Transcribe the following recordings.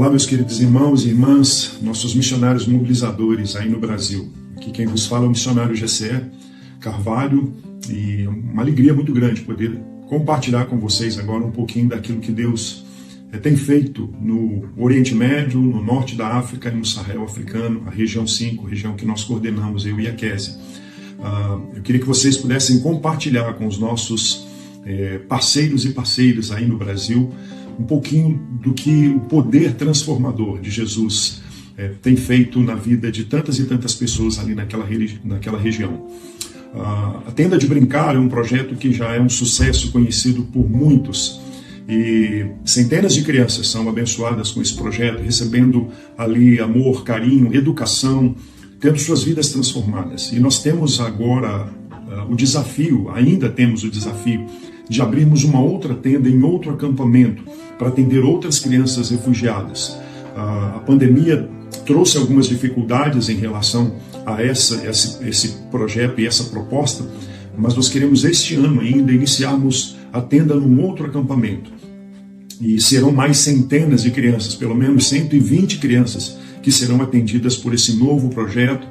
Olá, meus queridos irmãos e irmãs, nossos missionários mobilizadores aí no Brasil. Aqui quem vos fala é o missionário GCE Carvalho, e uma alegria muito grande poder compartilhar com vocês agora um pouquinho daquilo que Deus tem feito no Oriente Médio, no norte da África e no Sahel africano, a região 5, região que nós coordenamos, eu e a Kézia. Eu queria que vocês pudessem compartilhar com os nossos parceiros e parceiras aí no Brasil um pouquinho do que o poder transformador de Jesus tem feito na vida de tantas e tantas pessoas ali naquela região. A Tenda de Brincar é um projeto que já é um sucesso conhecido por muitos, e centenas de crianças são abençoadas com esse projeto, recebendo ali amor, carinho, educação, tendo suas vidas transformadas. E nós temos agora ainda temos o desafio de abrirmos uma outra tenda em outro acampamento para atender outras crianças refugiadas. A pandemia trouxe algumas dificuldades em relação a esse projeto e essa proposta, mas nós queremos este ano ainda iniciarmos a tenda num outro acampamento. E serão mais centenas de crianças, pelo menos 120 crianças, que serão atendidas por esse novo projeto,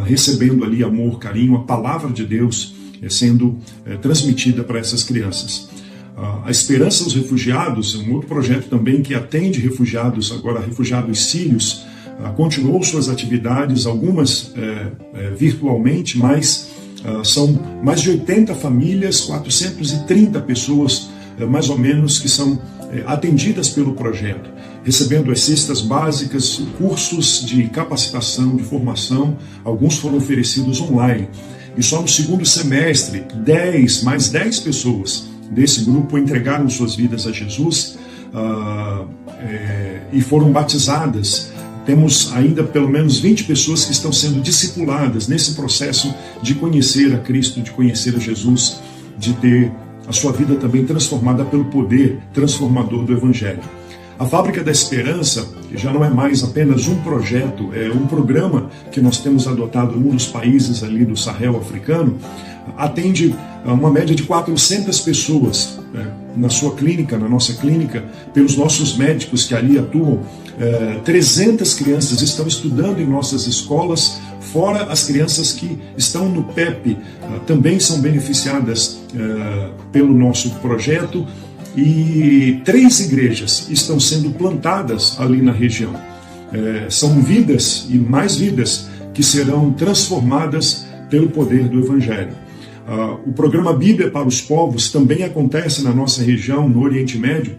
recebendo ali amor, carinho, a palavra de Deus sendo transmitida para essas crianças. A Esperança aos Refugiados é um outro projeto também que atende refugiados, agora refugiados sírios, continuou suas atividades, algumas virtualmente, mas são mais de 80 famílias, 430 pessoas, mais ou menos, que são atendidas pelo projeto, recebendo as cestas básicas, cursos de capacitação, de formação, alguns foram oferecidos online. E só no segundo semestre, mais 10 pessoas desse grupo entregaram suas vidas a Jesus e foram batizadas. Temos ainda pelo menos 20 pessoas que estão sendo discipuladas nesse processo de conhecer a Cristo, de conhecer a Jesus, de ter a sua vida também transformada pelo poder transformador do Evangelho. A Fábrica da Esperança já não é mais apenas um projeto, é um programa que nós temos adotado num dos países ali do Sahel africano, atende uma média de 400 pessoas na sua clínica, na nossa clínica, pelos nossos médicos que ali atuam. 300 crianças estão estudando em nossas escolas, fora as crianças que estão no PEP, também são beneficiadas pelo nosso projeto, e 3 igrejas estão sendo plantadas ali na região. São vidas e mais vidas que serão transformadas pelo poder do Evangelho. O programa Bíblia para os Povos também acontece na nossa região, no Oriente Médio,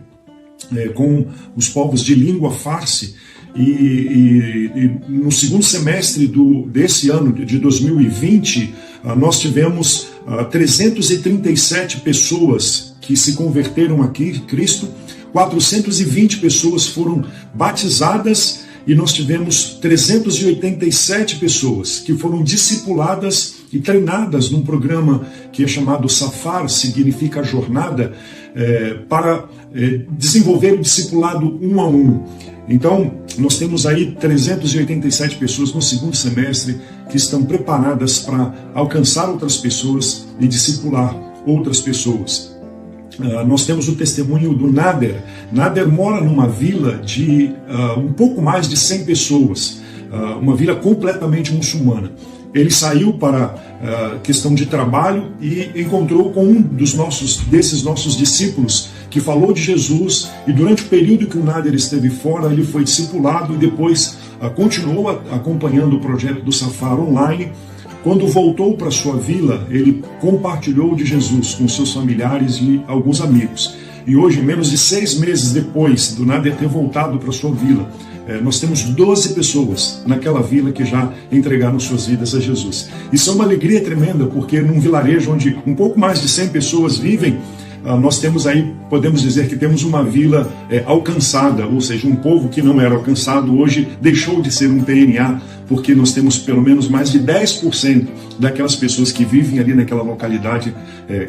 com os povos de língua farsi, e no segundo semestre desse ano, de 2020, nós tivemos 337 pessoas que se converteram a Cristo, 420 pessoas foram batizadas, e nós tivemos 387 pessoas que foram discipuladas e treinadas num programa que é chamado Safar, significa jornada, para desenvolver o discipulado 1 a 1. Então, nós temos aí 387 pessoas no segundo semestre que estão preparadas para alcançar outras pessoas e discipular outras pessoas. Nós temos o testemunho do Nader. Nader mora numa vila de um pouco mais de 100 pessoas, uma vila completamente muçulmana. Ele saiu para questão de trabalho e encontrou com um desses nossos discípulos que falou de Jesus, e durante o período que o Nader esteve fora, ele foi discipulado e depois continuou acompanhando o projeto do Safar online. Quando voltou para sua vila, ele compartilhou de Jesus com seus familiares e alguns amigos. E hoje, menos de 6 meses depois do Nader ter voltado para sua vila, nós temos 12 pessoas naquela vila que já entregaram suas vidas a Jesus. Isso é uma alegria tremenda, porque num vilarejo onde um pouco mais de 100 pessoas vivem, nós temos aí, podemos dizer que temos uma vila alcançada, ou seja, um povo que não era alcançado hoje deixou de ser um PNA, porque nós temos pelo menos mais de 10% daquelas pessoas que vivem ali naquela localidade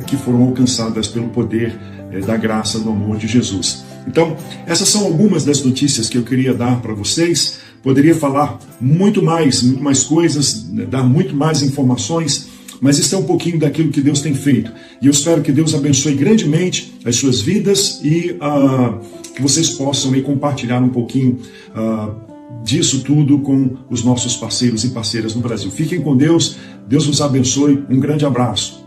que foram alcançadas pelo poder da graça, do amor de Jesus. Então, essas são algumas das notícias que eu queria dar para vocês. Poderia falar muito mais coisas, dar muito mais informações, Mas isso é um pouquinho daquilo que Deus tem feito. E eu espero que Deus abençoe grandemente as suas vidas e que vocês possam aí compartilhar um pouquinho disso tudo com os nossos parceiros e parceiras no Brasil. Fiquem com Deus, Deus vos abençoe, um grande abraço.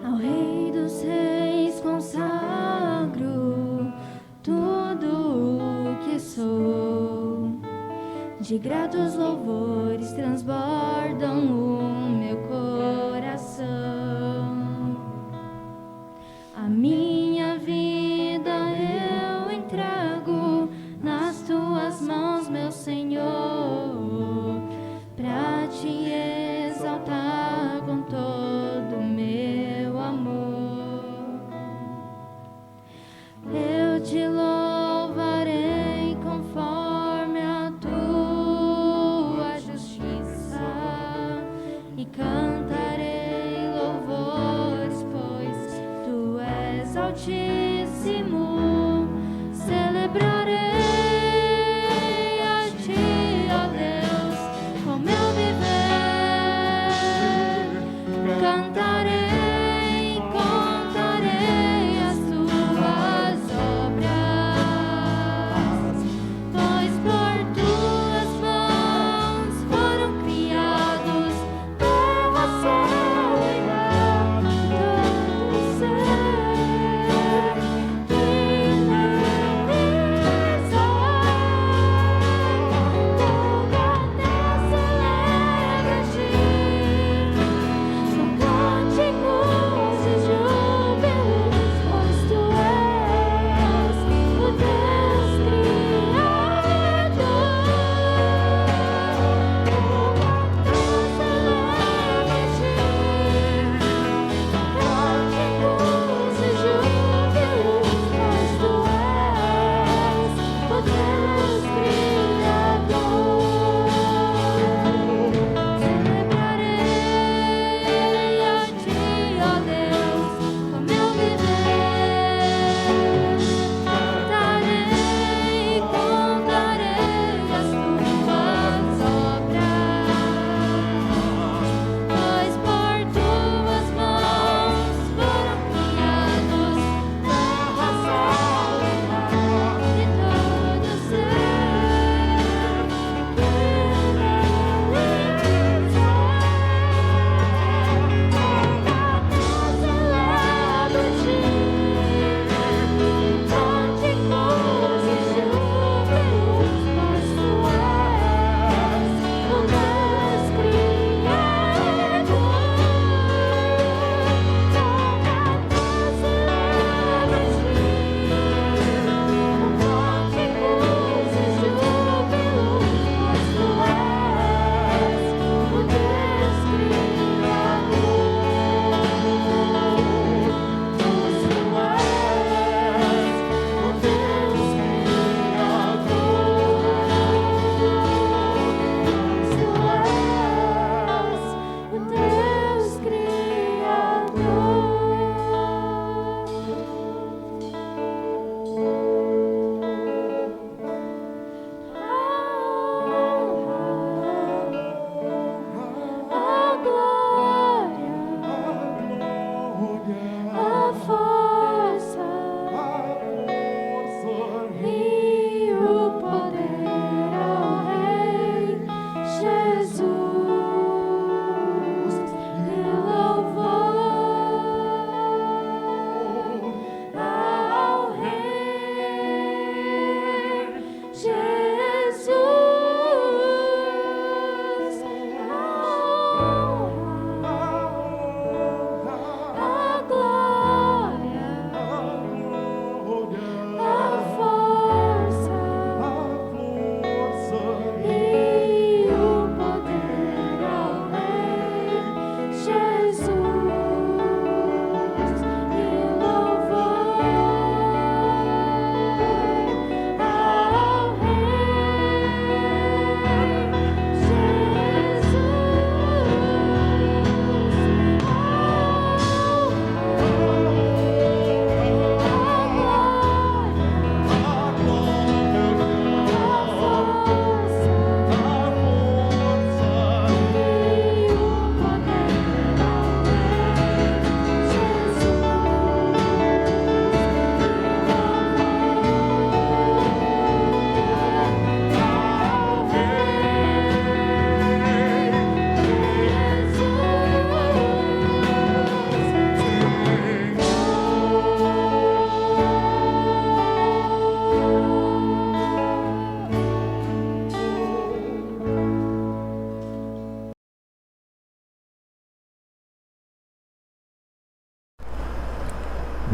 Ao Rei dos Reis consagro tudo o que sou. De gratos louvores transbordam o meu coração. A minha vida eu entrego nas tuas mãos, meu Senhor, pra te exaltar com todo o meu amor. Eu te louvarei conforme a tua justiça e cantarei louvores, pois tu és altíssimo. Celebrarei a ti, ó Deus, Cantarei, contarei as tuas obras, pois por tuas mãos foram criados terra, céu e mar, todo ser que nele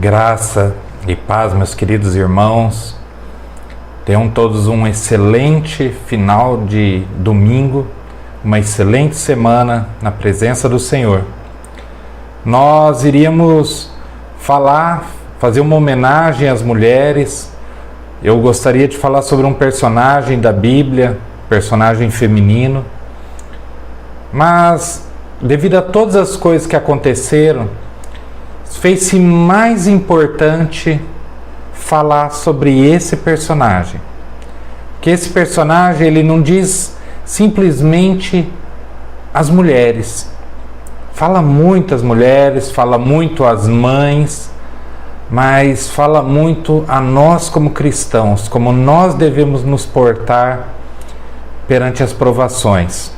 Graça e paz, meus queridos irmãos. Tenham todos um excelente final de domingo, uma excelente semana na presença do Senhor. Nós iríamos fazer uma homenagem às mulheres. Eu gostaria de falar sobre um personagem da Bíblia, personagem feminino. Mas, devido a todas as coisas que aconteceram, fez-se mais importante falar sobre esse personagem. Que esse personagem, ele não diz simplesmente as mulheres. fala muito às mulheres, fala muito às mães, mas fala muito a nós como cristãos, como nós devemos nos portar perante as provações,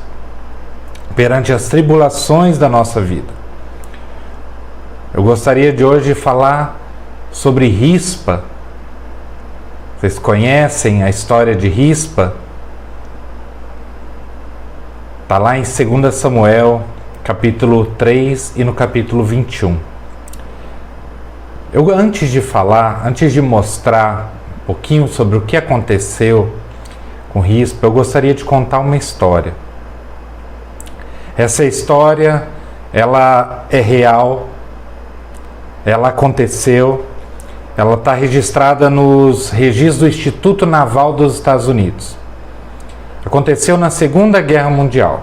perante as tribulações da nossa vida. Eu gostaria de hoje falar sobre Rispa. Vocês conhecem a história de Rispa? Está lá em 2 Samuel, capítulo 3 e no capítulo 21. Antes de mostrar um pouquinho sobre o que aconteceu com Rispa, eu gostaria de contar uma história. Essa história, ela é real, ela aconteceu, ela está registrada nos registros do Instituto Naval dos Estados Unidos. Aconteceu na Segunda Guerra Mundial.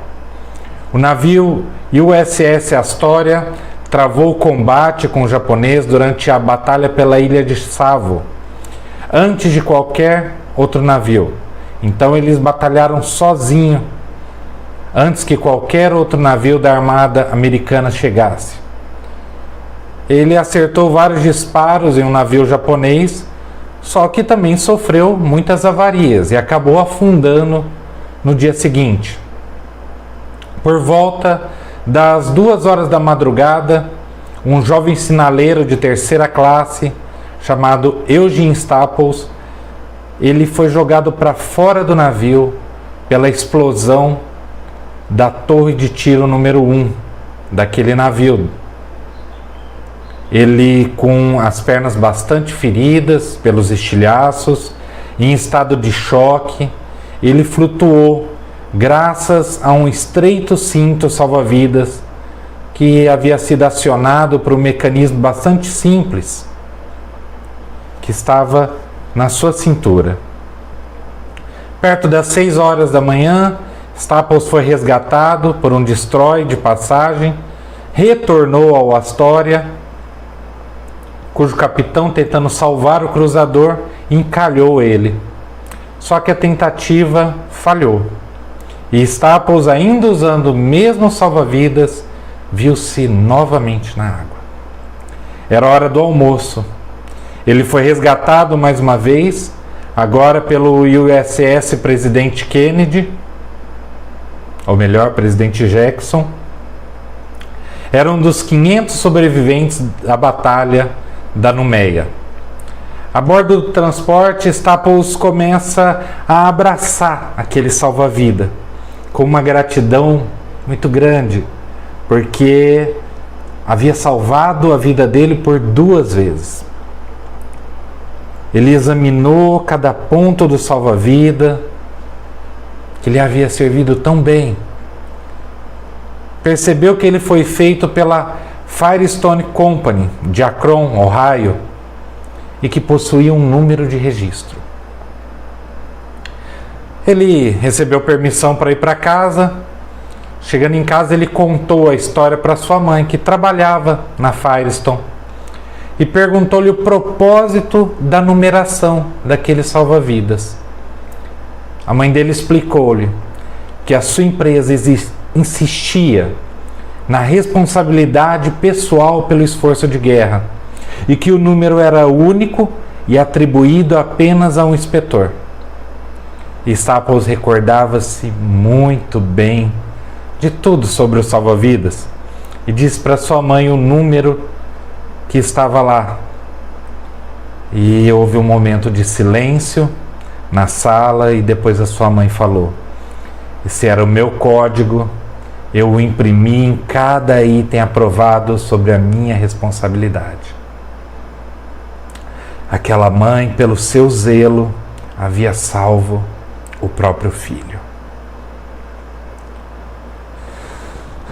O navio USS Astoria travou o combate com o japonês durante a batalha pela ilha de Savo, antes de qualquer outro navio. Então eles batalharam sozinhos, antes que qualquer outro navio da Armada Americana chegasse. Ele acertou vários disparos em um navio japonês, só que também sofreu muitas avarias e acabou afundando no dia seguinte. Por volta das 2 horas da madrugada, um jovem sinaleiro de 3ª classe, chamado Eugene Staples, ele foi jogado para fora do navio pela explosão da torre de tiro número 1 daquele navio. Ele, com as pernas bastante feridas pelos estilhaços, em estado de choque, ele flutuou graças a um estreito cinto salva-vidas que havia sido acionado por um mecanismo bastante simples que estava na sua cintura. Perto das 6 horas da manhã, Staples foi resgatado por um destroy de passagem, retornou ao Astoria, cujo capitão, tentando salvar o cruzador, encalhou ele. Só que a tentativa falhou. E Staples, ainda usando o mesmo salva-vidas, viu-se novamente na água. Era hora do almoço. Ele foi resgatado mais uma vez, agora pelo USS Presidente Kennedy, ou melhor, Presidente Jackson. Era um dos 500 sobreviventes da batalha da Númeia. A bordo do transporte, Staples começa a abraçar aquele salva-vida com uma gratidão muito grande, porque havia salvado a vida dele por 2 vezes. Ele examinou cada ponto do salva-vida, que lhe havia servido tão bem. Percebeu que ele foi feito pela Firestone Company, de Akron, Ohio, e que possuía um número de registro. Ele recebeu permissão para ir para casa. Chegando em casa, ele contou a história para sua mãe, que trabalhava na Firestone, e perguntou-lhe o propósito da numeração daquele salva-vidas. A mãe dele explicou-lhe que a sua empresa insistia na responsabilidade pessoal pelo esforço de guerra e que o número era único e atribuído apenas a um inspetor. E Staples recordava-se muito bem de tudo sobre o salva-vidas e disse para sua mãe o número que estava lá. E houve um momento de silêncio na sala e depois a sua mãe falou: esse era o meu código, eu o imprimi em cada item aprovado sobre a minha responsabilidade. Aquela mãe, pelo seu zelo, havia salvo o próprio filho.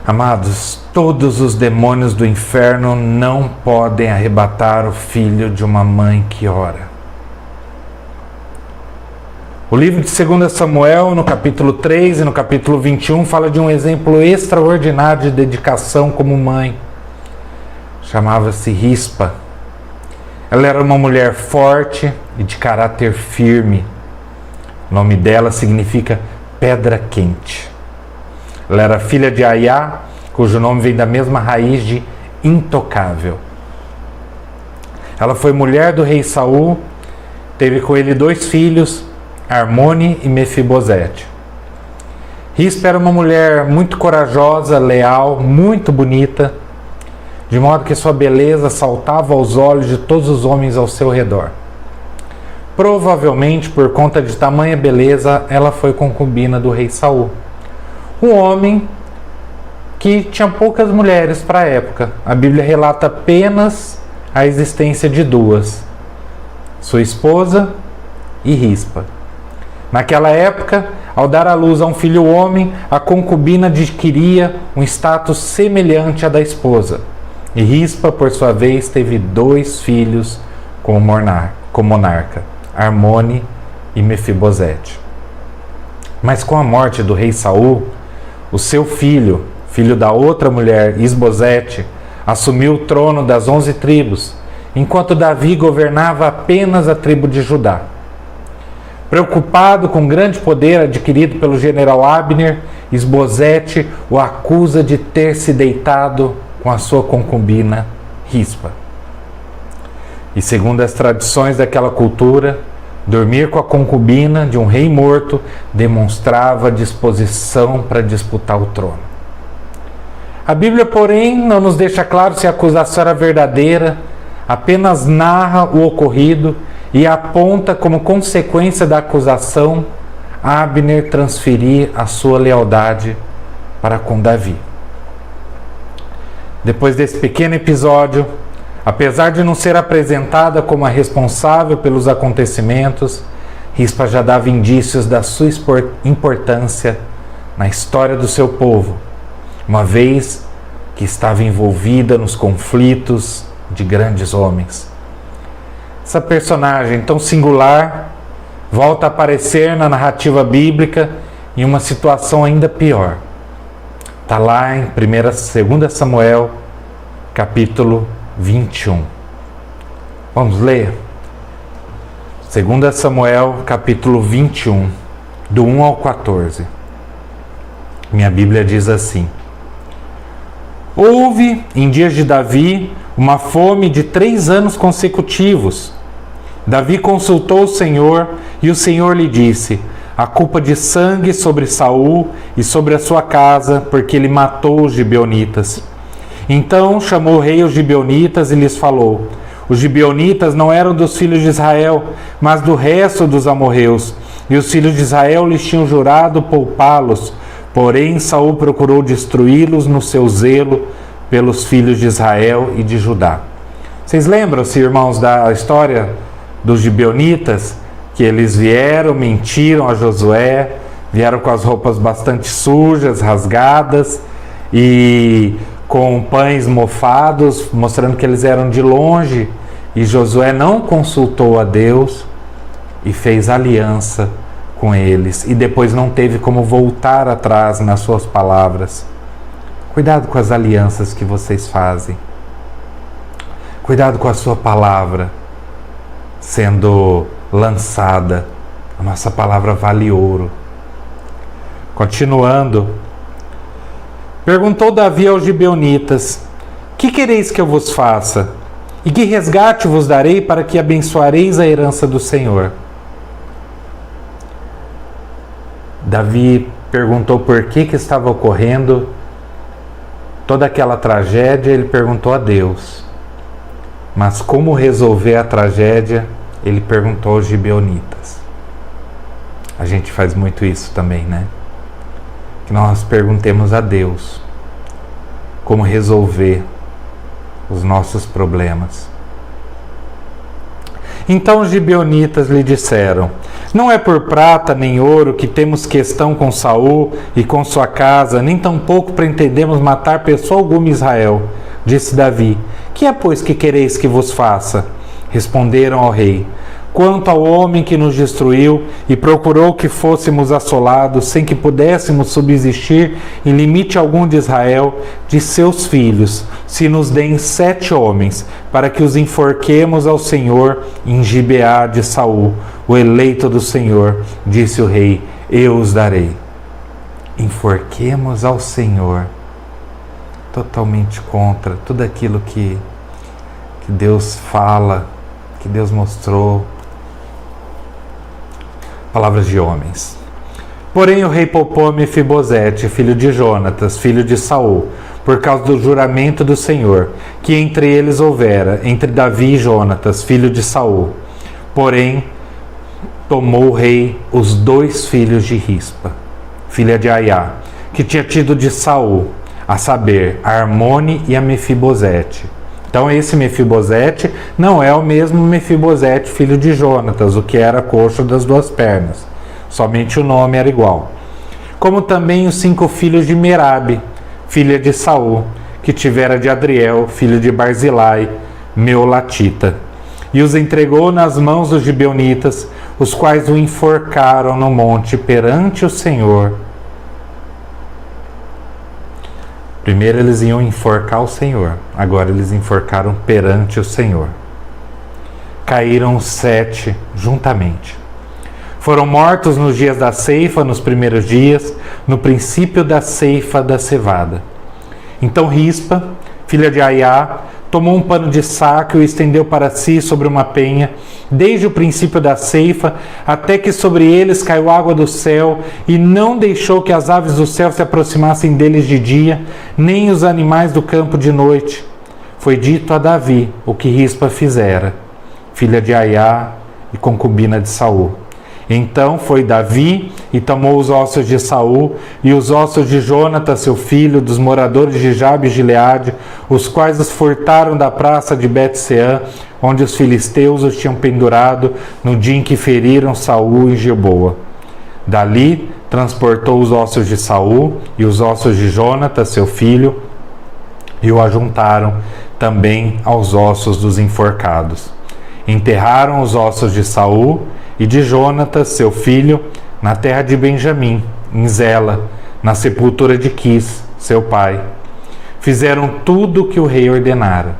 Amados, todos os demônios do inferno não podem arrebatar o filho de uma mãe que ora. O livro de 2 Samuel, no capítulo 3 e no capítulo 21, fala de um exemplo extraordinário de dedicação como mãe. Chamava-se Rispa. Ela era uma mulher forte e de caráter firme. O nome dela significa pedra quente. Ela era filha de Aiá, cujo nome vem da mesma raiz de intocável. Ela foi mulher do rei Saul, teve com ele 2 filhos, Armone e Mefibosete. Rispa era uma mulher muito corajosa, leal, muito bonita, de modo que sua beleza saltava aos olhos de todos os homens ao seu redor. Provavelmente, por conta de tamanha beleza, ela foi concubina do rei Saul. Um homem que tinha poucas mulheres para a época. A Bíblia relata apenas a existência de 2, sua esposa e Rispa. Naquela época, ao dar à luz a um filho homem, a concubina adquiria um status semelhante à da esposa. E Rispa, por sua vez, teve 2 filhos com o monarca, Armone e Mefibosete. Mas com a morte do rei Saul, o seu filho da outra mulher, Isbosete, assumiu o trono das 11 tribos, enquanto Davi governava apenas a tribo de Judá. Preocupado com o grande poder adquirido pelo general Abner, Isbosete o acusa de ter se deitado com a sua concubina Rispa. E segundo as tradições daquela cultura, dormir com a concubina de um rei morto demonstrava disposição para disputar o trono. A Bíblia, porém, não nos deixa claro se a acusação era verdadeira, apenas narra o ocorrido e aponta como consequência da acusação Abner transferir a sua lealdade para com Davi. Depois desse pequeno episódio, apesar de não ser apresentada como a responsável pelos acontecimentos, Rispa já dava indícios da sua importância na história do seu povo, uma vez que estava envolvida nos conflitos de grandes homens. Essa personagem tão singular volta a aparecer na narrativa bíblica em uma situação ainda pior. Está lá em 2 Samuel, capítulo 21. Vamos ler? 2 Samuel, capítulo 21, do 1 ao 14. Minha Bíblia diz assim: Houve, em dias de Davi, uma fome de 3 anos consecutivos. Davi consultou o Senhor e o Senhor lhe disse: a culpa de sangue sobre Saul e sobre a sua casa, porque ele matou os gibeonitas. Então chamou o rei os gibeonitas e lhes falou: os gibeonitas não eram dos filhos de Israel, mas do resto dos amorreus, e os filhos de Israel lhes tinham jurado poupá-los. Porém, Saul procurou destruí-los no seu zelo pelos filhos de Israel e de Judá. Vocês lembram-se, irmãos, da história dos gibeonitas? Que eles vieram, mentiram a Josué, vieram com as roupas bastante sujas, rasgadas e com pães mofados, mostrando que eles eram de longe. E Josué não consultou a Deus e fez aliança com eles. E depois não teve como voltar atrás nas suas palavras. Cuidado com as alianças que vocês fazem. Cuidado com a sua palavra sendo lançada. A nossa palavra vale ouro. Continuando, perguntou Davi aos gibeonitas: que quereis que eu vos faça? E que resgate vos darei para que abençoareis a herança do Senhor? Davi perguntou por que estava ocorrendo toda aquela tragédia. Ele perguntou a Deus. Mas como resolver a tragédia, ele perguntou aos gibeonitas. A gente faz muito isso também, né? Que nós perguntemos a Deus como resolver os nossos problemas. Então os gibeonitas lhe disseram: não é por prata nem ouro que temos questão com Saul e com sua casa, nem tampouco pretendemos matar pessoa alguma em Israel. Disse Davi: que é, pois, que quereis que vos faça? Responderam ao rei: quanto ao homem que nos destruiu e procurou que fôssemos assolados, sem que pudéssemos subsistir em limite algum de Israel, de seus filhos, se nos deem 7 homens, para que os enforquemos ao Senhor em Gibeá de Saul, o eleito do Senhor. Disse o rei: eu os darei. Enforquemos ao Senhor totalmente contra tudo aquilo que Deus fala, que Deus mostrou. Palavras de homens. Porém o rei poupou a Mefibosete, filho de Jonatas, filho de Saul, por causa do juramento do Senhor, que entre eles houvera, entre Davi e Jonatas, filho de Saul. Porém, tomou o rei os 2 filhos de Rispa, filha de Aiá, que tinha tido de Saul, a saber, a Armone e a Mefibosete. Então esse Mefibosete não é o mesmo Mefibosete, filho de Jonatas, o que era coxo das 2 pernas. Somente o nome era igual. Como também os 5 filhos de Merabe, filha de Saul, que tivera de Adriel, filho de Barzilai, Meolatita. E os entregou nas mãos dos gibeonitas, os quais o enforcaram no monte perante o Senhor. Primeiro eles iam enforcar o Senhor, agora eles enforcaram perante o Senhor. Caíram os 7 juntamente. Foram mortos nos dias da ceifa, nos primeiros dias, no princípio da ceifa da cevada. Então Rispa, filha de Aiá, tomou um pano de saco e o estendeu para si sobre uma penha, desde o princípio da ceifa, até que sobre eles caiu água do céu, e não deixou que as aves do céu se aproximassem deles de dia, nem os animais do campo de noite. Foi dito a Davi o que Rispa fizera, filha de Aiá e concubina de Saul. Então foi Davi e tomou os ossos de Saul e os ossos de Jonatas, seu filho, dos moradores de Jabe e Gileade, os quais os furtaram da praça de Bet-seã, onde os filisteus os tinham pendurado no dia em que feriram Saul em Gilboa. Dali transportou os ossos de Saul e os ossos de Jonatas, seu filho, e o ajuntaram também aos ossos dos enforcados. Enterraram os ossos de Saul e de Jonatas, seu filho, na terra de Benjamim, em Zela, na sepultura de Quis, seu pai. Fizeram tudo o que o rei ordenara.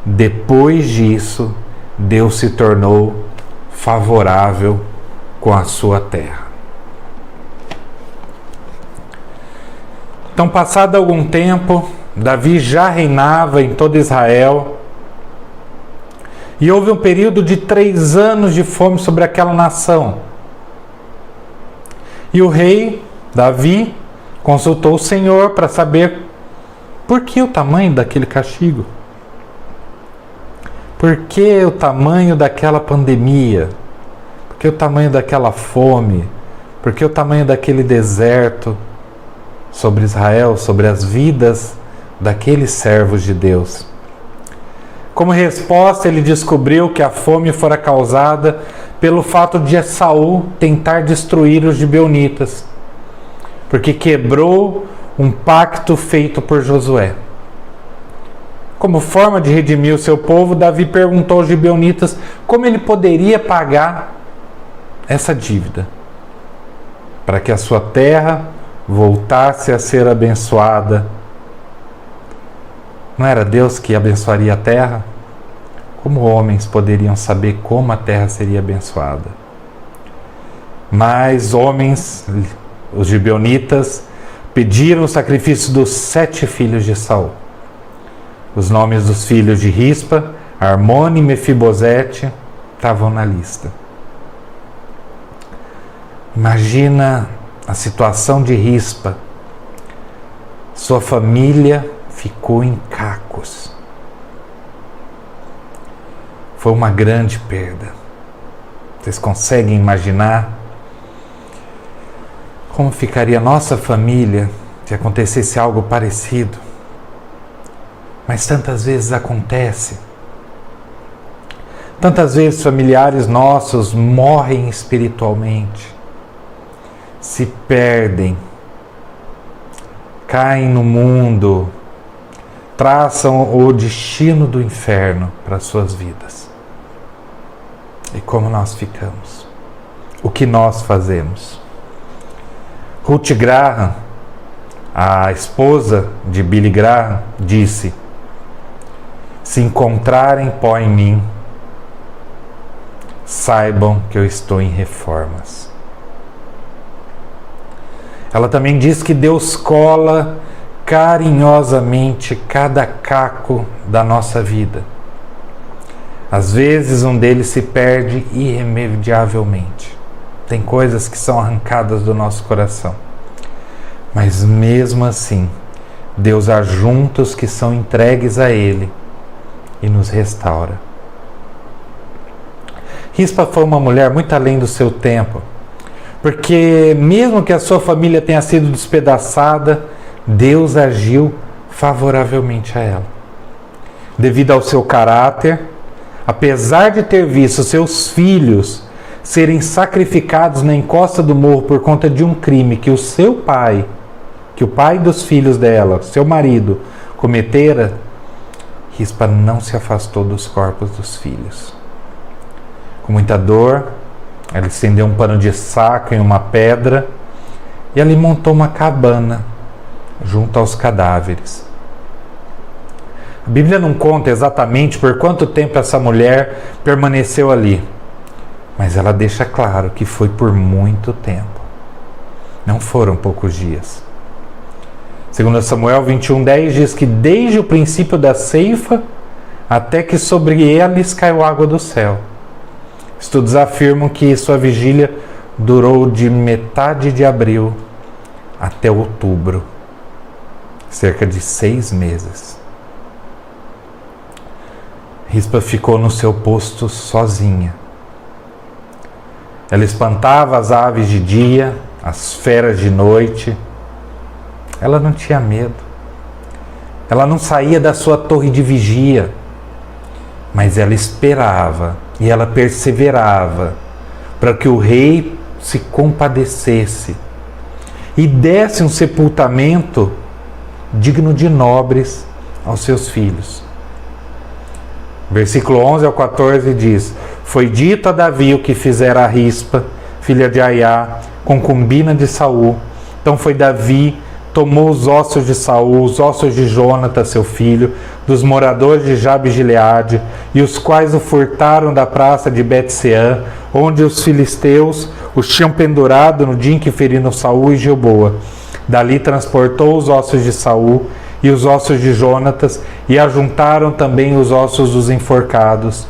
Depois disso, Deus se tornou favorável com a sua terra. Então, passado algum tempo, Davi já reinava em todo Israel. E houve um período de 3 anos de fome sobre aquela nação. E o rei Davi consultou o Senhor para saber por que o tamanho daquele castigo. Por que o tamanho daquela pandemia? Por que o tamanho daquela fome? Por que o tamanho daquele deserto sobre Israel, sobre as vidas daqueles servos de Deus? Como resposta, ele descobriu que a fome fora causada pelo fato de Saul tentar destruir os gibeonitas, porque quebrou um pacto feito por Josué. Como forma de redimir o seu povo, Davi perguntou aos gibeonitas como ele poderia pagar essa dívida, para que a sua terra voltasse a ser abençoada. Não era Deus que abençoaria a terra? Como homens poderiam saber como a terra seria abençoada? Mas homens, os gibeonitas, pediram o sacrifício dos 7 filhos de Saul. Os nomes dos filhos de Rispa, Armone e Mefibosete estavam na lista. Imagina a situação de Rispa. Sua família ficou em cacos. Foi uma grande perda. Vocês conseguem imaginar como ficaria a nossa família se acontecesse algo parecido? Mas tantas vezes acontece. Tantas vezes familiares nossos morrem espiritualmente, se perdem, caem no mundo, traçam o destino do inferno para suas vidas. E como nós ficamos? O que nós fazemos? Ruth Graham, a esposa de Billy Graham, disse: se encontrarem pó em mim, saibam que eu estou em reformas. Ela também diz que Deus cola carinhosamente cada caco da nossa vida. Às vezes um deles se perde irremediavelmente. Tem coisas que são arrancadas do nosso coração. Mas mesmo assim, Deus ajunta os que são entregues a Ele e nos restaura. Rispa foi uma mulher muito além do seu tempo, porque mesmo que a sua família tenha sido despedaçada, Deus agiu favoravelmente a ela. Devido ao seu caráter, apesar de ter visto seus filhos serem sacrificados na encosta do morro por conta de um crime que o pai dos filhos dela, seu marido, cometera, Rispa não se afastou dos corpos dos filhos. Com muita dor, ela estendeu um pano de saco em uma pedra e ali montou uma cabana junto aos cadáveres. A Bíblia não conta exatamente por quanto tempo essa mulher permaneceu ali, mas ela deixa claro que foi por muito tempo. Não foram poucos dias. Segundo Samuel 21:10 diz que desde o princípio da ceifa até que sobre eles caiu água do céu. Estudos afirmam que sua vigília durou de metade de abril até outubro, cerca de 6 meses. Rispa ficou no seu posto sozinha. Ela espantava as aves de dia, as feras de noite. Ela não tinha medo. Ela não saía da sua torre de vigia, mas ela esperava e ela perseverava para que o rei se compadecesse e desse um sepultamento digno de nobres aos seus filhos. Versículo 11 ao 14 diz: Foi dito a Davi o que fizera a Rispa, filha de Aiá, concubina de Saul. Então foi Davi, tomou os ossos de Saul, os ossos de Jonatas, seu filho, dos moradores de Jabe-Gileade, e os quais o furtaram da praça de Bet-Seã, onde os filisteus os tinham pendurado no dia em que feriram Saul e Gilboa. Dali transportou os ossos de Saul e os ossos de Jonatas, e ajuntaram também os ossos dos enforcados.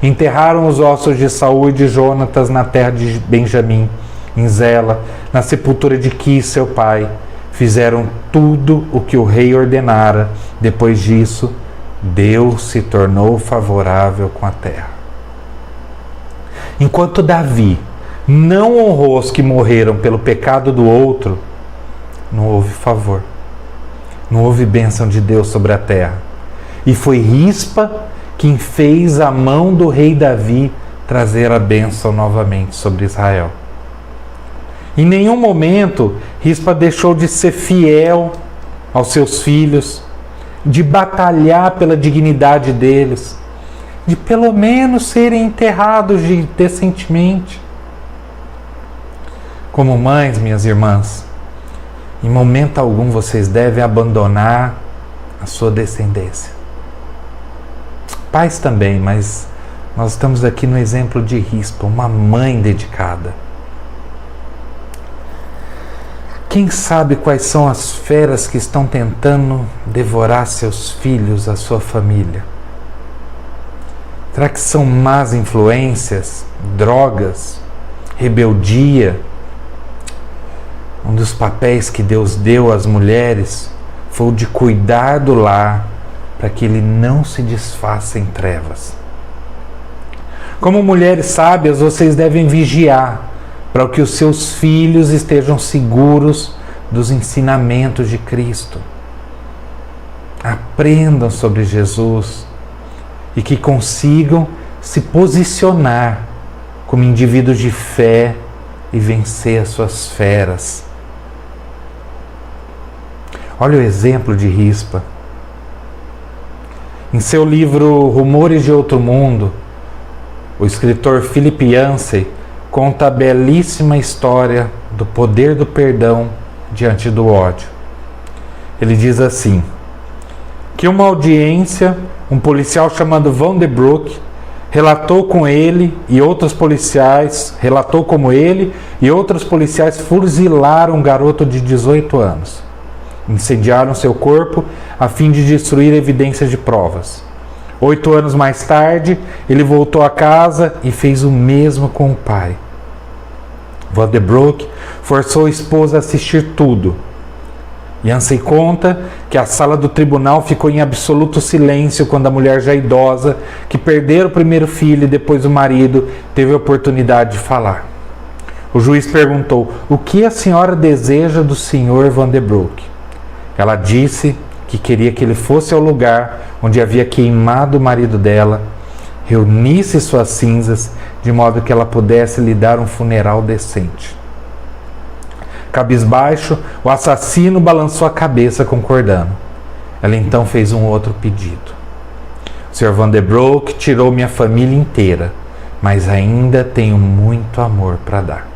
Enterraram os ossos de Saul e de Jonatas na terra de Benjamim, em Zela, na sepultura de Quis, seu pai. Fizeram tudo o que o rei ordenara. Depois disso, Deus se tornou favorável com a terra. Enquanto Davi não honrou os que morreram pelo pecado do outro, não houve favor. Não houve bênção de Deus sobre a terra. E foi Rispa quem fez a mão do rei Davi trazer a bênção novamente sobre Israel. Em nenhum momento Rispa deixou de ser fiel aos seus filhos, de batalhar pela dignidade deles, de pelo menos serem enterrados decentemente. Como mães, minhas irmãs, em momento algum vocês devem abandonar a sua descendência. Pais também, mas nós estamos aqui no exemplo de Rispa, uma mãe dedicada. Quem sabe quais são as feras que estão tentando devorar seus filhos, a sua família? Será que são más influências, drogas, rebeldia? Um dos papéis que Deus deu às mulheres foi o de cuidar do lar para que ele não se desfaça em trevas. Como mulheres sábias, vocês devem vigiar para que os seus filhos estejam seguros dos ensinamentos de Cristo. Aprendam sobre Jesus e que consigam se posicionar como indivíduos de fé e vencer as suas feras. Olha o exemplo de Rispa. Em seu livro Rumores de Outro Mundo, o escritor Philip Yancey conta a belíssima história do poder do perdão diante do ódio. Ele diz assim, que uma audiência, um policial chamado Van de Broek relatou como ele e outros policiais fuzilaram um garoto de 18 anos. Incendiaram seu corpo a fim de destruir evidências de provas. 8 anos mais tarde, ele voltou a casa e fez o mesmo com o pai. Van der Broek forçou a esposa a assistir tudo. Yancey conta que a sala do tribunal ficou em absoluto silêncio quando a mulher já idosa, que perdera o primeiro filho e depois o marido, teve a oportunidade de falar. O juiz perguntou: o que a senhora deseja do Sr. Van der Broek? Ela disse que queria que ele fosse ao lugar onde havia queimado o marido dela, reunisse suas cinzas, de modo que ela pudesse lhe dar um funeral decente. Cabisbaixo, o assassino balançou a cabeça concordando. Ela então fez um outro pedido. O Sr. Van der Broek tirou minha família inteira, mas ainda tenho muito amor para dar.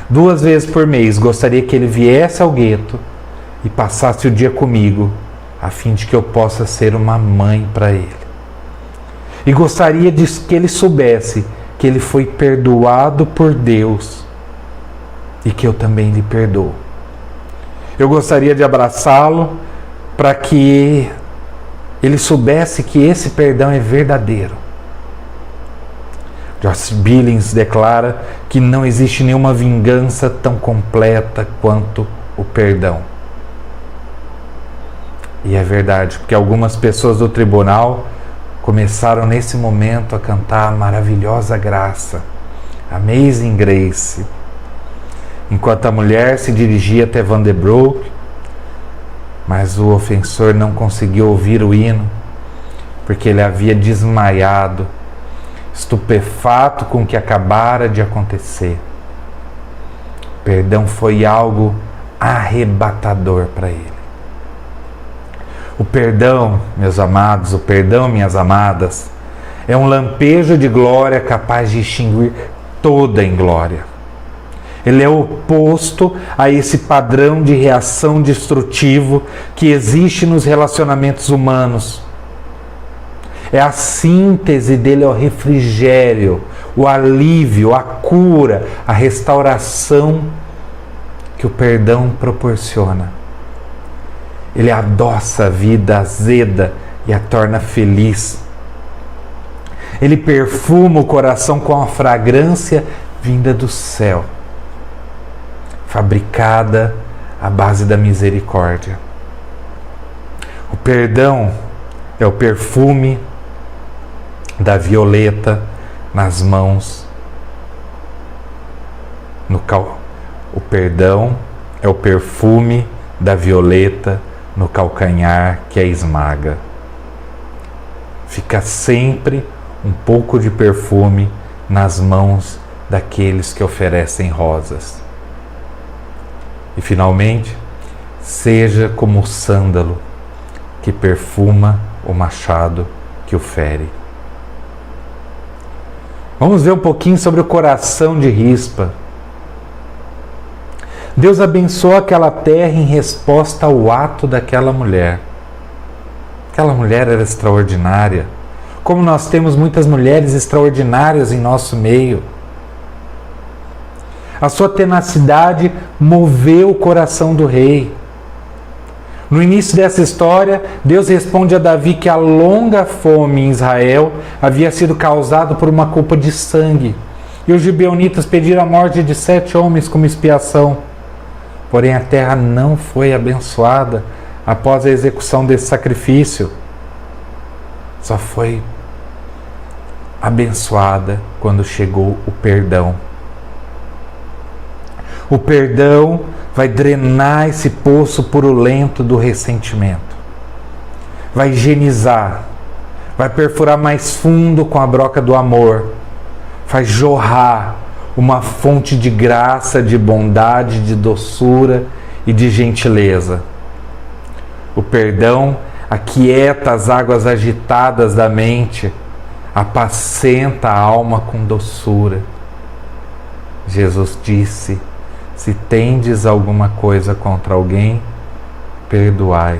2 vezes por mês gostaria que ele viesse ao gueto e passasse o dia comigo, a fim de que eu possa ser uma mãe para ele. E gostaria de que ele soubesse que ele foi perdoado por Deus e que eu também lhe perdoo. Eu gostaria de abraçá-lo para que ele soubesse que esse perdão é verdadeiro. Joyce Billings declara que não existe nenhuma vingança tão completa quanto o perdão. E é verdade, porque algumas pessoas do tribunal começaram nesse momento a cantar a maravilhosa graça, Amazing Grace, enquanto a mulher se dirigia até Van der Broek, mas o ofensor não conseguiu ouvir o hino, porque ele havia desmaiado, estupefato com o que acabara de acontecer. Perdão foi algo arrebatador para ele. O perdão, meus amados, o perdão, minhas amadas, é um lampejo de glória capaz de extinguir toda a inglória. Ele é oposto a esse padrão de reação destrutivo que existe nos relacionamentos humanos. É a síntese dele, é o refrigério, o alívio, a cura, a restauração que o perdão proporciona. Ele adoça a vida azeda e a torna feliz. Ele perfuma o coração com a fragrância vinda do céu, fabricada à base da misericórdia. O perdão é o perfume da violeta nas mãos. O perdão é o perfume da violeta no calcanhar que a esmaga. Fica sempre um pouco de perfume nas mãos daqueles que oferecem rosas. E finalmente, seja como o sândalo que perfuma o machado que o fere. Vamos ver um pouquinho sobre o coração de Rispa. Deus abençoou aquela terra em resposta ao ato daquela mulher. Aquela mulher era extraordinária. Como nós temos muitas mulheres extraordinárias em nosso meio. A sua tenacidade moveu o coração do rei. No início dessa história, Deus responde a Davi que a longa fome em Israel havia sido causada por uma culpa de sangue. E os gibeonitas pediram a morte de 7 homens como expiação. Porém, a terra não foi abençoada após a execução desse sacrifício. Só foi abençoada quando chegou o perdão. O perdão vai drenar esse poço purulento do ressentimento. Vai higienizar, vai perfurar mais fundo com a broca do amor. Vai jorrar uma fonte de graça, de bondade, de doçura e de gentileza. O perdão aquieta as águas agitadas da mente, apacenta a alma com doçura. Jesus disse: se tendes alguma coisa contra alguém, perdoai.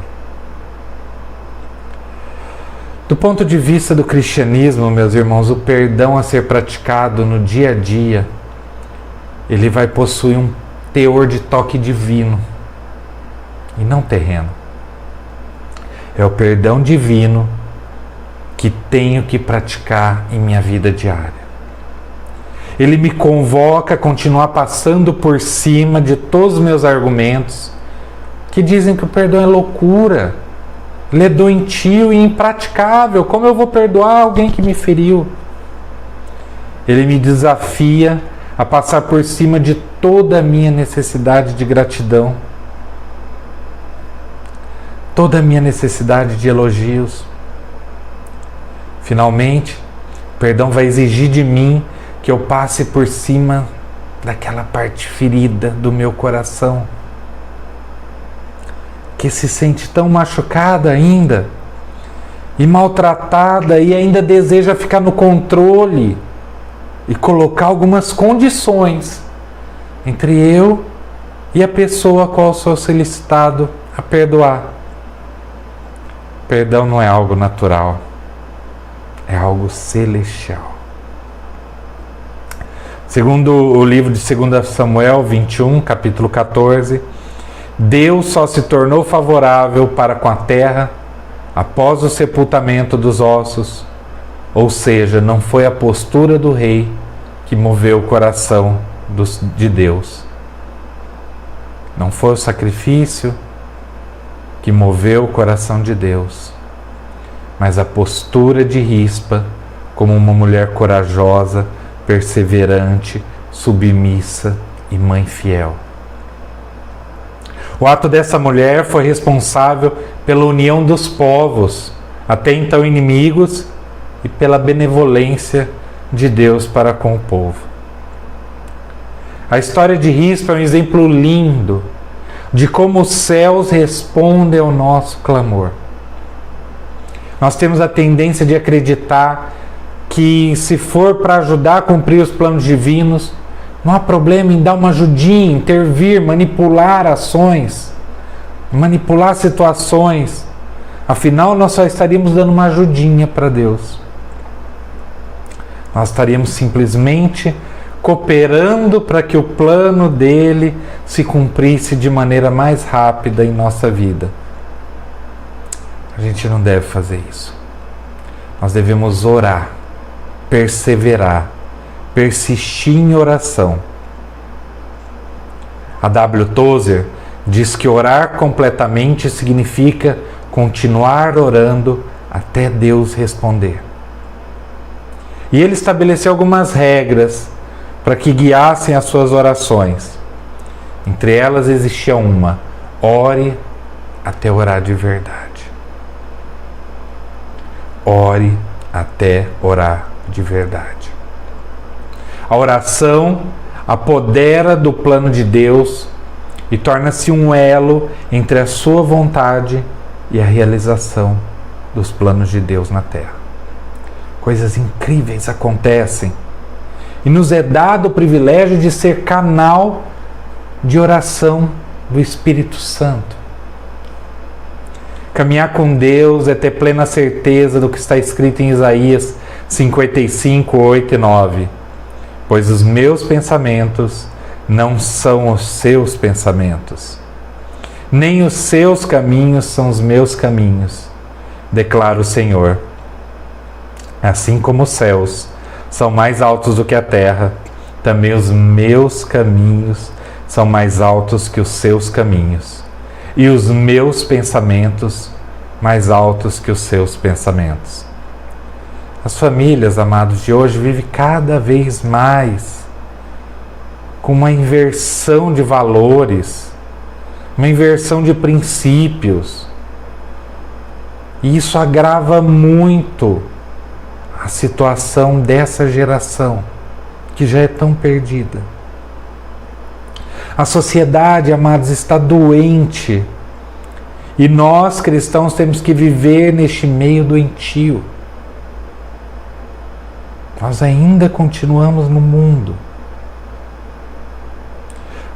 Do ponto de vista do cristianismo, meus irmãos, o perdão a ser praticado no dia a dia, ele vai possuir um teor de toque divino. e não terreno. É o perdão divino que tenho que praticar em minha vida diária. Ele me convoca a continuar passando por cima de todos os meus argumentos que dizem que o perdão é loucura, ele é doentio e impraticável. Como eu vou perdoar alguém que me feriu? Ele me desafia a passar por cima de toda a minha necessidade de gratidão, toda a minha necessidade de elogios. Finalmente, o perdão vai exigir de mim que eu passe por cima daquela parte ferida do meu coração, que se sente tão machucada ainda, e maltratada, e ainda deseja ficar no controle, e colocar algumas condições entre eu e a pessoa a qual sou solicitado a perdoar. Perdão não é algo natural, é algo celestial. Segundo o livro de 2 Samuel 21, capítulo 14, Deus só se tornou favorável para com a terra após o sepultamento dos ossos, ou seja, não foi a postura do rei que moveu o coração de Deus. Não foi o sacrifício que moveu o coração de Deus, mas a postura de Rispa como uma mulher corajosa, perseverante, submissa e mãe fiel. O ato dessa mulher foi responsável pela união dos povos, até então inimigos, e pela benevolência de Deus para com o povo. A história de Rispa é um exemplo lindo de como os céus respondem ao nosso clamor. Nós temos a tendência de acreditar que, se for para ajudar a cumprir os planos divinos, não há problema em dar uma ajudinha, intervir, manipular ações, manipular situações. Afinal, nós só estaríamos dando uma ajudinha para Deus. Nós estaríamos simplesmente cooperando para que o plano dele se cumprisse de maneira mais rápida em nossa vida. A gente não deve fazer isso. Nós devemos orar, perseverar, persistir em oração. A W. Tozer diz que orar completamente significa continuar orando até Deus responder. E ele estabeleceu algumas regras para que guiassem as suas orações. Entre elas existia uma: ore até orar de verdade. Ore até orar de verdade. A oração apodera do plano de Deus e torna-se um elo entre a sua vontade e a realização dos planos de Deus na terra. Coisas incríveis acontecem e nos é dado o privilégio de ser canal de oração do Espírito Santo. Caminhar com Deus é ter plena certeza do que está escrito em Isaías 55, 8 e 9. Pois os meus pensamentos não são os seus pensamentos, nem os seus caminhos são os meus caminhos, declara o Senhor. Assim como os céus são mais altos do que a terra, também os meus caminhos são mais altos que os seus caminhos, e os meus pensamentos mais altos que os seus pensamentos. As famílias, amados, de hoje vivem cada vez mais com uma inversão de valores, uma inversão de princípios. E isso agrava muito a situação dessa geração, que já é tão perdida. A sociedade, amados, está doente. E nós, cristãos, temos que viver neste meio doentio. Nós ainda continuamos no mundo.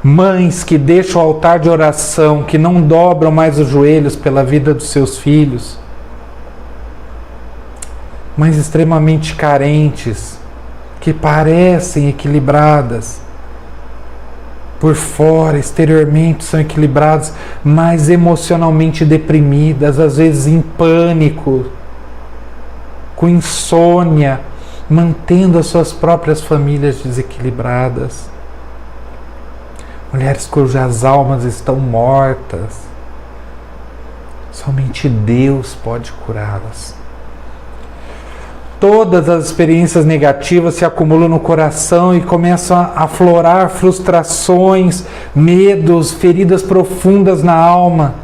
Mães que deixam o altar de oração, que não dobram mais os joelhos pela vida dos seus filhos. Mães extremamente carentes, que parecem equilibradas, por fora, exteriormente são equilibradas, mas emocionalmente deprimidas, às vezes em pânico, com insônia, mantendo as suas próprias famílias desequilibradas. Mulheres cujas almas estão mortas. Somente Deus pode curá-las. Todas as experiências negativas se acumulam no coração e começam a aflorar frustrações, medos, feridas profundas na alma.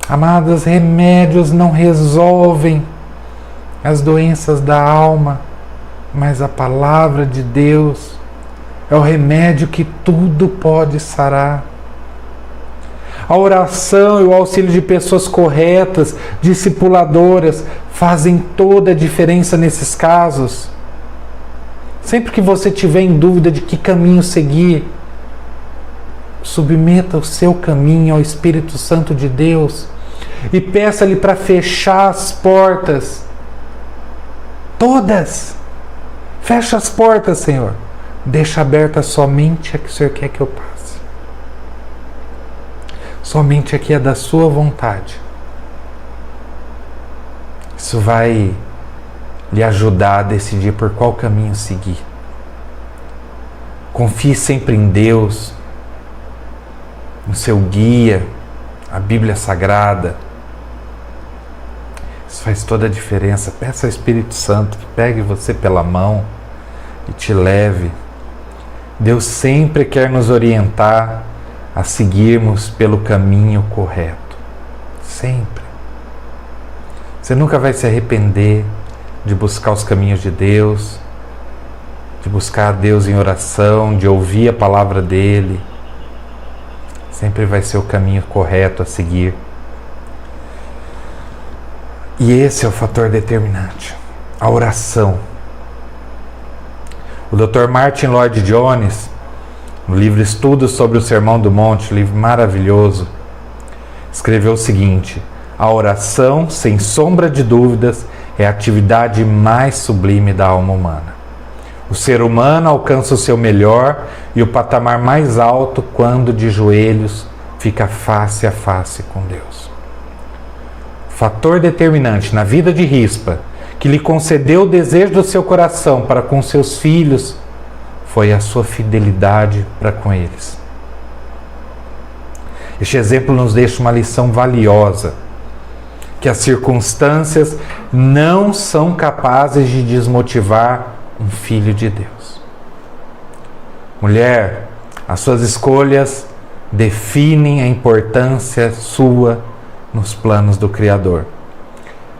Amadas, remédios não resolvem as doenças da alma, mas a palavra de Deus é o remédio que tudo pode sarar. A oração e o auxílio de pessoas corretas, discipuladoras, fazem toda a diferença nesses casos. Sempre que você tiver em dúvida de que caminho seguir, submeta o seu caminho ao Espírito Santo de Deus e peça-lhe para fechar as portas. Todas! Fecha as portas, Senhor. Deixa aberta somente a que o Senhor quer que eu passe. Somente aqui é da sua vontade. Isso vai lhe ajudar a decidir por qual caminho seguir. Confie sempre em Deus, no seu guia, a Bíblia Sagrada. Isso faz toda a diferença. Peça ao Espírito Santo que pegue você pela mão e te leve. Deus sempre quer nos orientar a seguirmos pelo caminho correto. Sempre. Você nunca vai se arrepender de buscar os caminhos de Deus, de buscar a Deus em oração, de ouvir a palavra dEle. Sempre vai ser o caminho correto a seguir. E esse é o fator determinante, a oração. O Dr. Martin Lloyd-Jones, no livro Estudos sobre o Sermão do Monte, livro maravilhoso, escreveu o seguinte: a oração, sem sombra de dúvidas, é a atividade mais sublime da alma humana. O ser humano alcança o seu melhor e o patamar mais alto quando de joelhos fica face a face com Deus. O fator determinante na vida de Rispa, que lhe concedeu o desejo do seu coração para com seus filhos, foi a sua fidelidade para com eles. Este exemplo nos deixa uma lição valiosa, que as circunstâncias não são capazes de desmotivar um filho de Deus. Mulher, as suas escolhas definem a importância sua nos planos do Criador.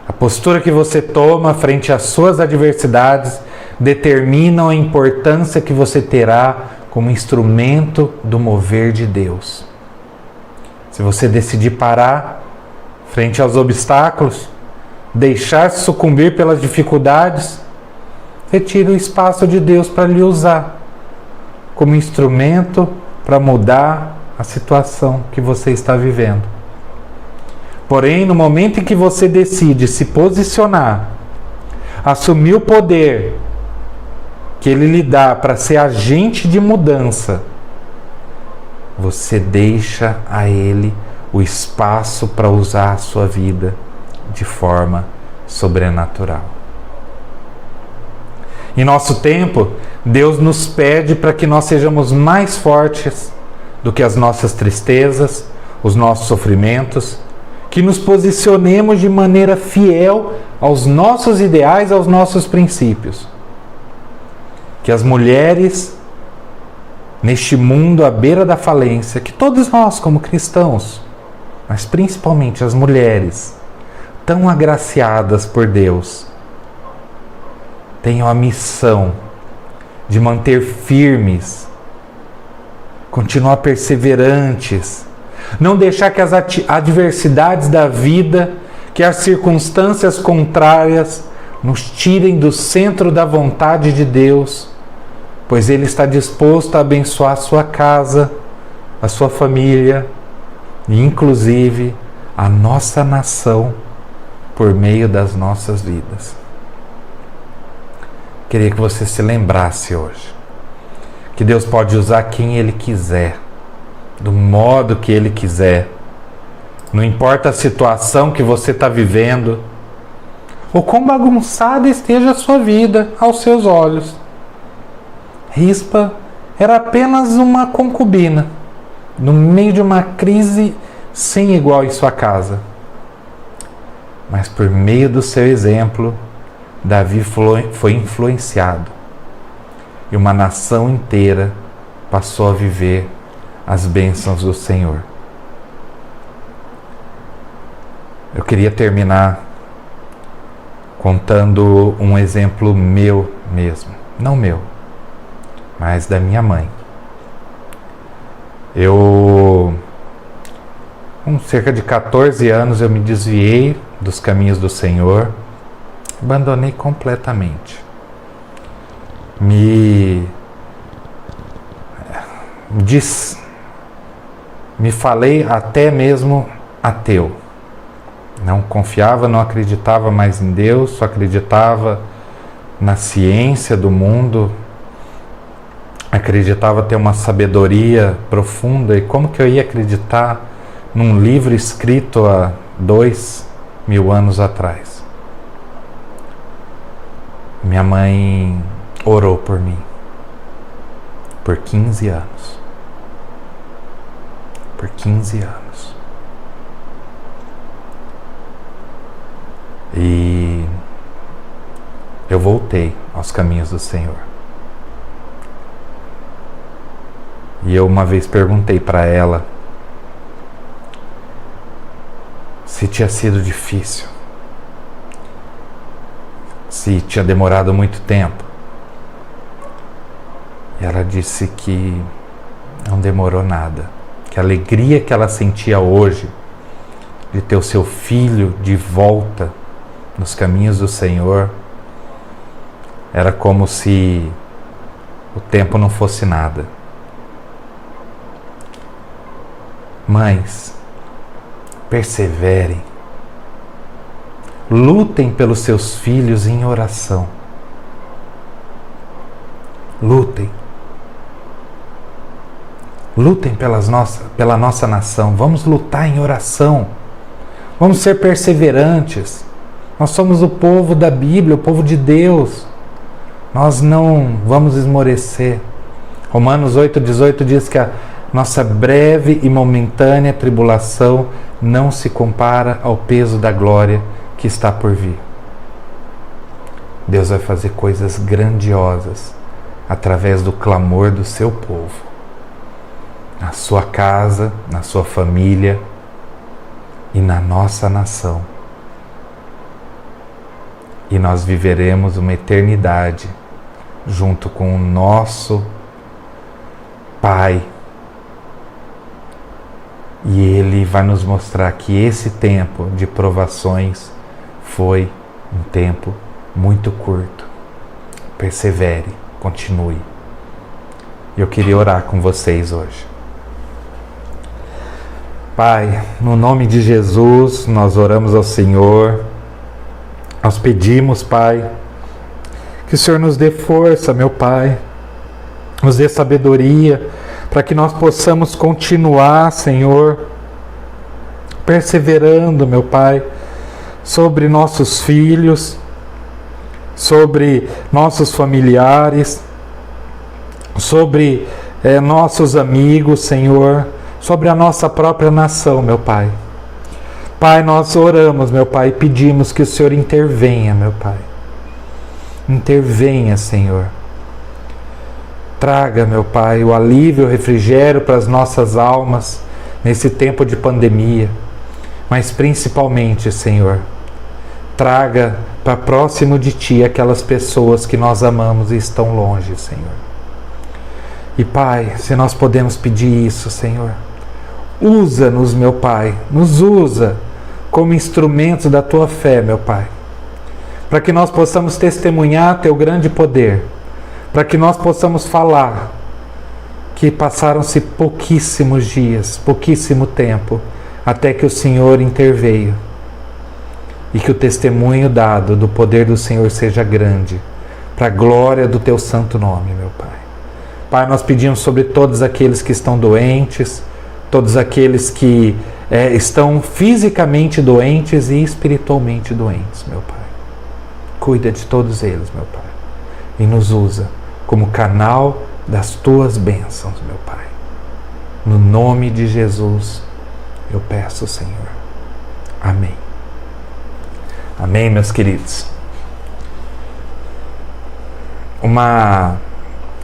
A postura que você toma frente às suas adversidades determinam a importância que você terá como instrumento do mover de Deus. Se você decidir parar frente aos obstáculos, deixar-se sucumbir pelas dificuldades, retire o espaço de Deus para lhe usar como instrumento para mudar a situação que você está vivendo. Porém, no momento em que você decide se posicionar, assumir o poder que Ele lhe dá para ser agente de mudança, você deixa a Ele o espaço para usar a sua vida de forma sobrenatural. Em nosso tempo, Deus nos pede para que nós sejamos mais fortes do que as nossas tristezas, os nossos sofrimentos, que nos posicionemos de maneira fiel aos nossos ideais, aos nossos princípios. Que as mulheres neste mundo à beira da falência, que todos nós como cristãos, mas principalmente as mulheres, tão agraciadas por Deus, tenham a missão de manter firmes, continuar perseverantes, não deixar que as adversidades da vida, que as circunstâncias contrárias nos tirem do centro da vontade de Deus, pois Ele está disposto a abençoar a sua casa, a sua família e inclusive a nossa nação por meio das nossas vidas. Queria que você se lembrasse hoje que Deus pode usar quem Ele quiser, do modo que Ele quiser. Não importa a situação que você está vivendo, ou quão bagunçada esteja a sua vida aos seus olhos. Rispa era apenas uma concubina, no meio de uma crise sem igual em sua casa. Mas por meio do seu exemplo, Davi foi influenciado. E uma nação inteira passou a viver as bênçãos do Senhor. Eu queria terminar contando um exemplo meu mesmo. Não meu, mas da minha mãe. Com cerca de 14 anos, eu me desviei dos caminhos do Senhor, abandonei completamente. Me falei até mesmo ateu. Não confiava, não acreditava mais em Deus, só acreditava na ciência do mundo, acreditava ter uma sabedoria profunda. E como que eu ia acreditar num livro escrito há 2000 anos atrás? Minha mãe orou por mim por 15 anos. Por 15 anos. E eu voltei aos caminhos do Senhor. E eu uma vez perguntei para ela se tinha sido difícil, se tinha demorado muito tempo. E ela disse que não demorou nada, que a alegria que ela sentia hoje de ter o seu filho de volta nos caminhos do Senhor era como se o tempo não fosse nada. Mães, perseverem, lutem pelos seus filhos em oração. Lutem pela nossa nação. Vamos lutar em oração. Vamos ser perseverantes. Nós somos o povo da Bíblia, o povo de Deus. Nós não vamos esmorecer. Romanos 8,18 diz que a nossa breve e momentânea tribulação não se compara ao peso da glória que está por vir. Deus vai fazer coisas grandiosas através do clamor do seu povo, na sua casa, na sua família e na nossa nação. E nós viveremos uma eternidade junto com o nosso Pai. E Ele vai nos mostrar que esse tempo de provações foi um tempo muito curto. Persevere, continue. Eu queria orar com vocês hoje. Pai, no nome de Jesus, nós oramos ao Senhor. Nós pedimos, Pai, que o Senhor nos dê força, meu Pai, nos dê sabedoria, para que nós possamos continuar, Senhor, perseverando, meu Pai, sobre nossos filhos, sobre nossos familiares, sobre nossos amigos, Senhor, sobre a nossa própria nação, meu Pai. Pai, nós oramos, meu Pai, e pedimos que o Senhor intervenha, meu Pai. Intervenha, Senhor. Traga, meu Pai, o alívio, o refrigério para as nossas almas nesse tempo de pandemia. Mas principalmente, Senhor, traga para próximo de Ti aquelas pessoas que nós amamos e estão longe, Senhor. E Pai, se nós podemos pedir isso, Senhor, usa-nos, meu Pai, nos usa como instrumentos da Tua fé, meu Pai, para que nós possamos testemunhar Teu grande poder, para que nós possamos falar que passaram-se pouquíssimos dias, pouquíssimo tempo, até que o Senhor interveio, e que o testemunho dado do poder do Senhor seja grande, para a glória do Teu santo nome, meu Pai. Pai, nós pedimos sobre todos aqueles que estão doentes, todos aqueles que estão fisicamente doentes e espiritualmente doentes, meu Pai. Cuida de todos eles, meu Pai, e nos usa como canal das Tuas bênçãos, meu Pai. No nome de Jesus, eu peço, Senhor. Amém. Amém, meus queridos. Uma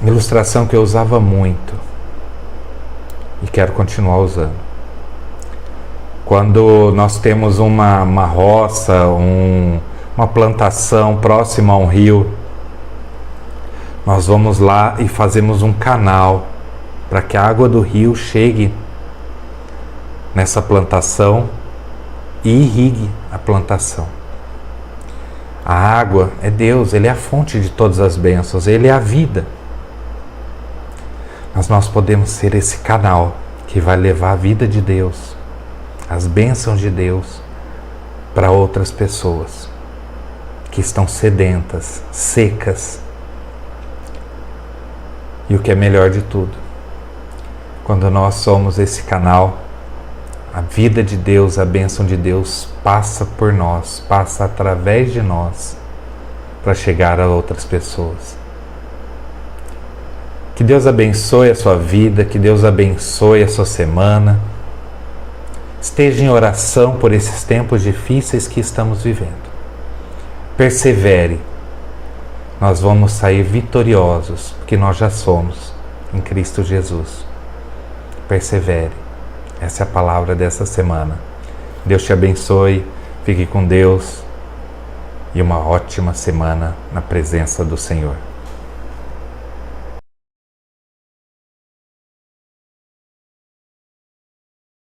ilustração que eu usava muito e quero continuar usando. Quando nós temos uma roça, uma plantação próxima a um rio, nós vamos lá e fazemos um canal para que a água do rio chegue nessa plantação e irrigue a plantação. A água é Deus, Ele é a fonte de todas as bênçãos, Ele é a vida. Mas nós podemos ser esse canal que vai levar a vida de Deus, as bênçãos de Deus, para outras pessoas que estão sedentas, secas. E o que é melhor de tudo, quando nós somos esse canal, a vida de Deus, a bênção de Deus passa por nós, passa através de nós para chegar a outras pessoas. Que Deus abençoe a sua vida, que Deus abençoe a sua semana. Esteja em oração por esses tempos difíceis que estamos vivendo. Persevere. Nós vamos sair vitoriosos, porque nós já somos em Cristo Jesus. Persevere. Essa é a palavra dessa semana. Deus te abençoe, fique com Deus e uma ótima semana na presença do Senhor.